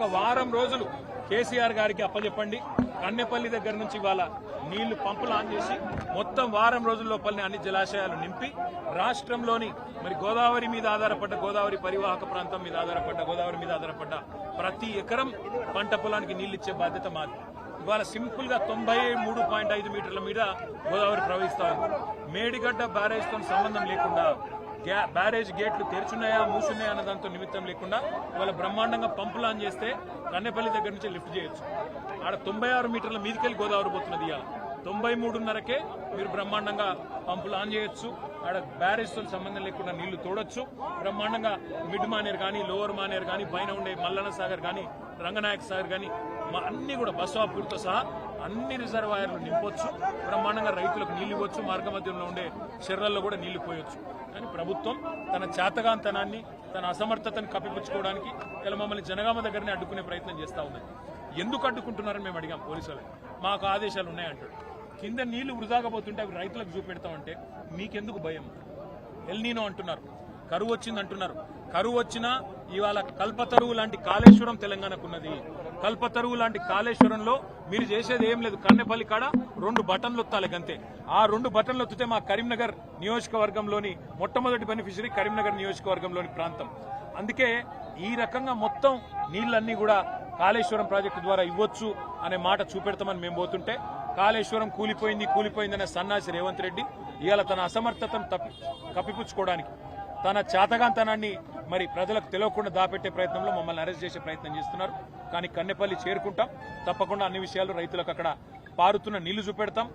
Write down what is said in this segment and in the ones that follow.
ఒక వారం రోజులు కేసీఆర్ గారికి అప్పచెప్పండి. కన్నెపల్లి దగ్గర నుంచి ఇవాళ నీళ్లు పంపులు ఆన్ చేసి మొత్తం వారం రోజుల లోపలనే అన్ని జలాశయాలు నింపి రాష్ట్రంలోని మరి గోదావరి మీద ఆధారపడ్డ, గోదావరి పరివాహక ప్రాంతం మీద ఆధారపడ్డ, గోదావరి మీద ఆధారపడ్డ ప్రతి ఎకరం పంట పొలానికి నీళ్లు ఇచ్చే బాధ్యత మాది. ఇవాళ సింపుల్ గా 93.5 మీటర్ల మీద గోదావరి ప్రవహిస్తా ఉంది. మేడిగడ్డ బ్యారేజ్ తో సంబంధం లేకుండా, బ్యారేజ్ గేట్లు తెరుచున్నాయా మూసున్నాయా అన్న దాంతో నిమిత్తం లేకుండా ఇవాళ బ్రహ్మాండంగా పంపులు ఆన్ చేస్తే కన్నెపల్లి దగ్గర నుంచి లిఫ్ట్ చేయొచ్చు. ఆడ 96 మీటర్ల మీదకెళ్ళి గోదావరి పోతున్నది. ఇవాళ 93.5కే మీరు బ్రహ్మాండంగా పంపులు ఆన్ చేయొచ్చు. ఆడ బ్యారేజ్ తో సంబంధం లేకుండా నీళ్లు తోడొచ్చు. బ్రహ్మాండంగా మిడ్ మానేర్ కానీ, లోవర్ మానేర్ కానీ, పైన ఉండే మల్లన్న సాగర్ కానీ, రంగనాయక సాగర్ కానీ అన్ని కూడా బస్వాపూర్తో సహా అన్ని రిజర్వాయర్లు నింపొచ్చు. బ్రహ్మాండంగా రైతులకు నీళ్లు ఇవ్వచ్చు. మార్గ మధ్యంలో ఉండే చెర్రల్లో కూడా నీళ్లు పోయొచ్చు. కానీ ప్రభుత్వం తన చేతగాంతనాన్ని, తన అసమర్థతను కప్పిపుచ్చుకోవడానికి ఇలా మమ్మల్ని జనగామ దగ్గరనే అడ్డుకునే ప్రయత్నం చేస్తా ఉన్నది. ఎందుకు అడ్డుకుంటున్నారని మేము అడిగాం పోలీసులు. మాకు ఆదేశాలు ఉన్నాయంటాడు. కింద నీళ్లు వృధాగా పోతుంటే అవి రైతులకు చూపెడతామంటే మీకెందుకు భయం? ఎల్నీనో అంటున్నారు, కరువు వచ్చింది అంటున్నారు. కరువు వచ్చినా ఇవాళ కల్పతరువు లాంటి కాళేశ్వరం తెలంగాణకున్నది. కల్పతరువు లాంటి కాళేశ్వరంలో మీరు చేసేది ఏం లేదు. కన్నెపల్లి కాడ 2 బటన్లు ఒత్తాలి అంతే. ఆ 2 బటన్లు ఒత్తితే మా కరీంనగర్ నియోజకవర్గంలోని మొట్టమొదటి బెనిఫిషరీ కరీంనగర్ నియోజకవర్గంలోని ప్రాంతం. అందుకే ఈ రకంగా మొత్తం నీళ్లన్నీ కూడా కాళేశ్వరం ప్రాజెక్టు ద్వారా ఇవ్వచ్చు అనే మాట చూపెడతామని మేము పోతుంటే కాళేశ్వరం కూలిపోయిందనే సన్నాసి రేవంత్ రెడ్డి ఇవాళ తన అసమర్థతను కప్పిపుచ్చుకోవడానికి, తన చేతగాంతనాన్ని మరి ప్రజలకు తెలియకుండా దాపెట్టే ప్రయత్నంలో మమ్మల్ని అరెస్ట్ చేసే ప్రయత్నం చేస్తున్నారు. కానీ కన్నెపల్లి చేరుకుంటాం. తప్పకుండా అన్ని విషయాలు రైతులకు అక్కడ పారుతున్న నీళ్లు చూపెడతాం.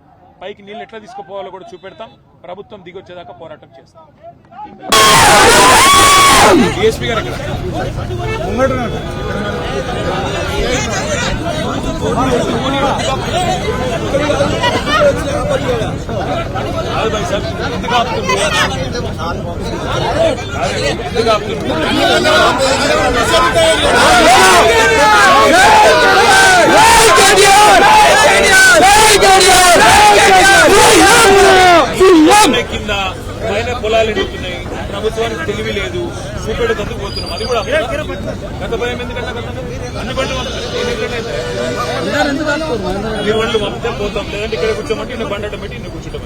పైకి నీళ్లు ఎట్లా తీసుకుపోవాలో కూడా చూపెడతాం. ప్రభుత్వం దిగొచ్చేదాకా పోరాటం చేస్తాం. డిఎస్పీ గారు కింద పైన పొలాలు ఎడుతున్నాయి. ప్రభుత్వానికి తెలివి లేదు, చూపెట్టేందుకు పోతున్నాం. అది కూడా గత భయం ఎందుకంటే అన్ని బండ్లు పంపితే పోతాం. లేదంటే ఇక్కడ కూర్చోమంటే ఇన్న బండటం పెట్టి ఇన్న కూర్చోటం,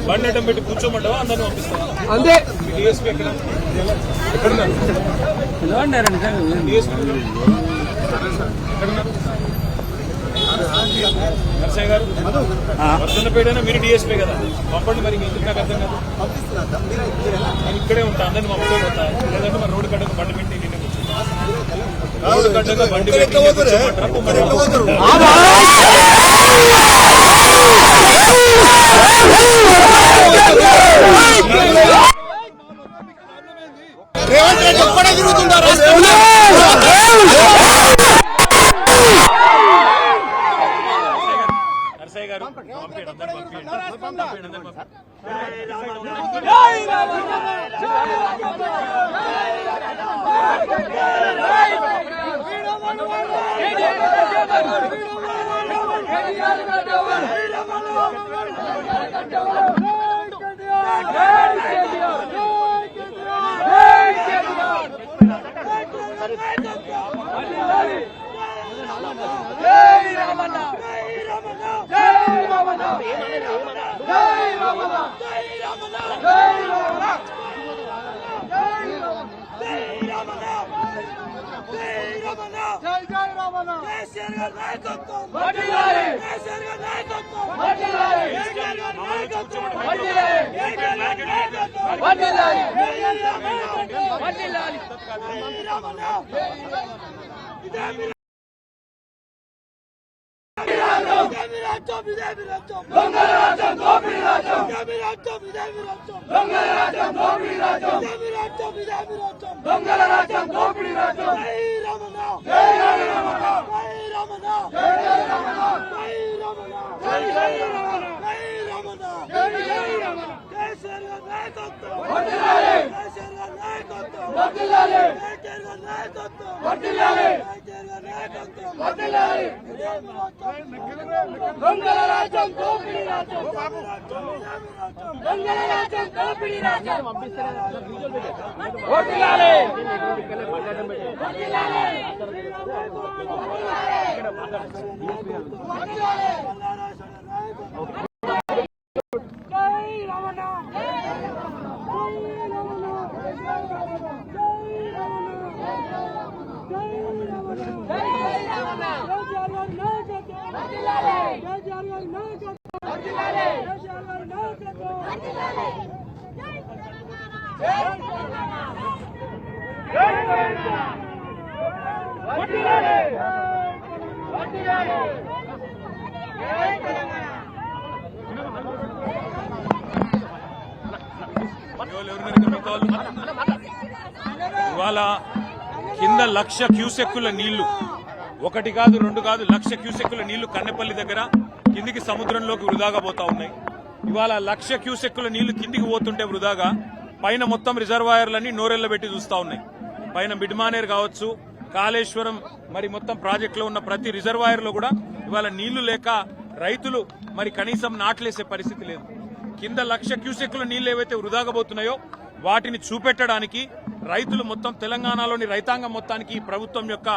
బండటం పెట్టి కూర్చోమంటావా అందరినీ పంపిస్తాం. అంతే. డిఎస్పీ ఎక్కడున్నారు? నరసయ్య గారు వర్ధన్నపేటైనా మీరు డిఎస్పీ కదా, పంపండి. మరి ఎందుకు నాకు అర్థం కాదు. నేను ఇక్కడే ఉంటా, అందరినీ పంపడే పోతా. లేదంటే మరి రోడ్డు కట్టకు బండి పెట్టి నిన్న కూర్చుంటా. రోడ్డు కట్టగా బండి పెట్టి నరసయ్య గారు పంపించండి, అందరినీ దొంగల రాజ్యం దోపిడీ రాజ్యం దొంగల రాజ్యం దోపిడీ రాజ్యం ఓటిలాలే ఇవాళ కింద 1,00,000 క్యూసెక్కుల నీళ్లు, ఒకటి కాదు రెండు కాదు 1,00,000 క్యూసెక్కుల నీళ్లు కన్నెపల్లి దగ్గర కిందికి సముద్రంలోకి వృధాగా పోతా ఉన్నాయి. ఇవాళ 1,00,000 క్యూసెక్కుల నీళ్లు కిందికి పోతుంటే వృధాగా పైన మొత్తం రిజర్వాయర్లన్నీ నోరెళ్ల పెట్టి చూస్తా ఉన్నాయి. పైన మిడ్మానేర్ కావచ్చు, కాళేశ్వరం, మరి మొత్తం ప్రాజెక్టులో ఉన్న ప్రతి రిజర్వాయర్ లో కూడా ఇవాళ నీళ్లు లేక రైతులు మరి కనీసం నాట్లేసే పరిస్థితి లేదు. కింద 1,00,000 క్యూసెక్కుల నీళ్లు ఏవైతే వృధాగా పోతున్నాయో వాటిని చూపెట్టడానికి రైతులు మొత్తం తెలంగాణలోని రైతాంగం మొత్తానికి ఈ ప్రభుత్వం యొక్క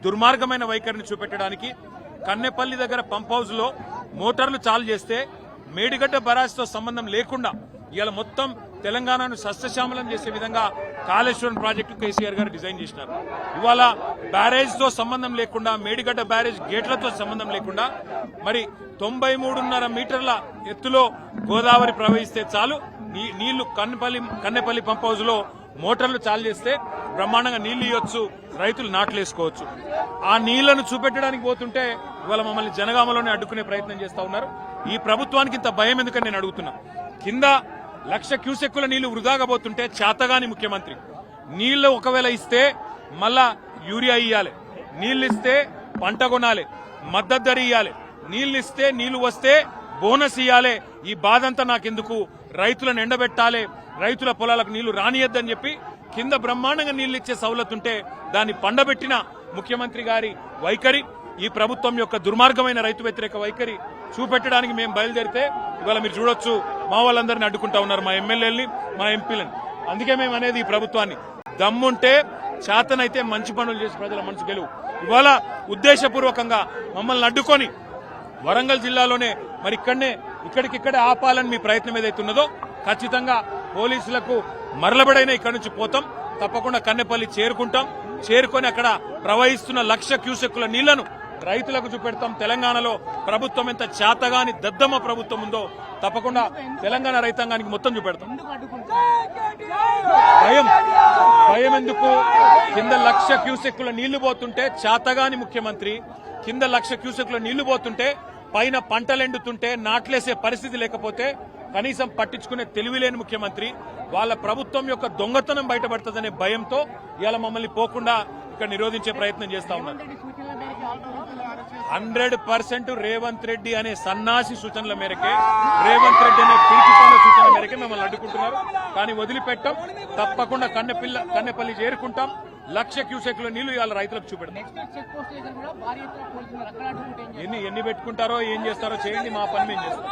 దుర్మార్గమైన వైఖరిని చూపెట్టడానికి కన్నెపల్లి దగ్గర పంప్ హౌస్ లో మోటార్లు చాలు చేస్తే మేడిగడ్డ బరాజ్తో సంబంధం లేకుండా ఇవాళ మొత్తం తెలంగాణను సస్యశ్యామలం చేసే విధంగా కాళేశ్వరం ప్రాజెక్టు కేసీఆర్ గారు డిజైన్ చేసినారు. ఇవాళ బ్యారేజ్ తో సంబంధం లేకుండా, మేడిగడ్డ బ్యారేజ్ గేట్లతో సంబంధం లేకుండా మరి 93.5 మీటర్ల ఎత్తులో గోదావరి ప్రవహిస్తే చాలు నీళ్లు కన్నెపల్లి పంప్ హౌస్ లో మోటార్లు చాలు చేస్తే బ్రహ్మాండంగా నీళ్లు ఇవ్వచ్చు, రైతులు నాట్లేసుకోవచ్చు. ఆ నీళ్లను చూపెట్టడానికి పోతుంటే ఇవాళ మమ్మల్ని జనగామలోనే అడ్డుకునే ప్రయత్నం చేస్తా ఉన్నారు. ఈ ప్రభుత్వానికి ఇంత భయం ఎందుకని నేను అడుగుతున్నా. కింద 1,00,000 క్యూసెక్కుల నీళ్లు వృధాగా పోతుంటే చేతగాని ముఖ్యమంత్రి నీళ్లు ఒకవేళ ఇస్తే మళ్ళా యూరియా ఇయ్యాలి, నీళ్లు ఇస్తే పంట కొనాలి, మద్దతు ధర ఇయ్యాలి, నీళ్లు ఇస్తే నీళ్లు వస్తే బోనస్ ఇయ్యాలి. ఈ బాధంతా నాకెందుకు, రైతులను ఎండబెట్టాలి, రైతుల పొలాలకు నీళ్లు రానియద్దని చెప్పి కింద బ్రహ్మాండంగా నీళ్లు ఇచ్చే సౌలతుంటే దాన్ని పండబెట్టిన ముఖ్యమంత్రి గారి వైఖరి, ఈ ప్రభుత్వం యొక్క దుర్మార్గమైన రైతు వ్యతిరేక వైఖరి చూపెట్టడానికి మేము బయలుదేరితే ఇవాళ మీరు చూడొచ్చు మా వాళ్ళందరినీ అడ్డుకుంటా ఉన్నారు, మా ఎమ్మెల్యేలని, మా ఎంపీలని. అందుకే మేము అనేది ఈ ప్రభుత్వాన్ని దమ్ముంటే చేతనైతే మంచి పనులు చేసి ప్రజల మనసు గెలువు. ఇవాళ ఉద్దేశపూర్వకంగా మమ్మల్ని అడ్డుకొని వరంగల్ జిల్లాలోనే మరి ఇక్కడికిక్కడే ఆపాలని మీ ప్రయత్నం ఏదైతే ఉన్నదో ఖచ్చితంగా పోలీసులకు మరలబడైనా ఇక్కడి నుంచి పోతాం. తప్పకుండా కన్నెపల్లి చేరుకొని అక్కడ ప్రవహిస్తున్న 1,00,000 క్యూసెక్కుల నీళ్లను రైతులకు చూపెడతాం. తెలంగాణలో ప్రభుత్వం ఎంత చేతగాని దద్దమ్మ ప్రభుత్వం ఉందో తప్పకుండా తెలంగాణ రైతాంగానికి మొత్తం చూపెడతాం. భయం ఎందుకు? కింద 1,00,000 క్యూసెక్కుల నీళ్లు పోతుంటే చేతగాని ముఖ్యమంత్రి, కింద 1,00,000 క్యూసెక్కుల నీళ్లు పోతుంటే పైన పంటలెండుతుంటే నాట్లేసే పరిస్థితి లేకపోతే కనీసం పట్టించుకునే తెలివిలేని ముఖ్యమంత్రి, వాళ్ళ ప్రభుత్వం యొక్క దొంగతనం బయటపడుతుందనే భయంతో ఇవాళ మమ్మల్ని పోకుండా ఇక్కడ నిరోధించే ప్రయత్నం చేస్తా ఉన్నారు. 100% రేవంత్ రెడ్డి అనే సన్నాసి సూచనల మేరకే, రేవంత్ రెడ్డి అనే పిలిచిపోయిన సూచనల మేరకే మిమ్మల్ని అడ్డుకుంటున్నారు. కానీ వదిలిపెట్టాం, తప్పకుండా కన్నెపల్లి చేరుకుంటాం. 1,00,000 క్యూసెక్కుల నీళ్లు ఇవాళ రైతులకు చూపెడతాం. ఎన్ని పెట్టుకుంటారో ఏం చేస్తారో చేయండి, మా పని మేము చేస్తాం.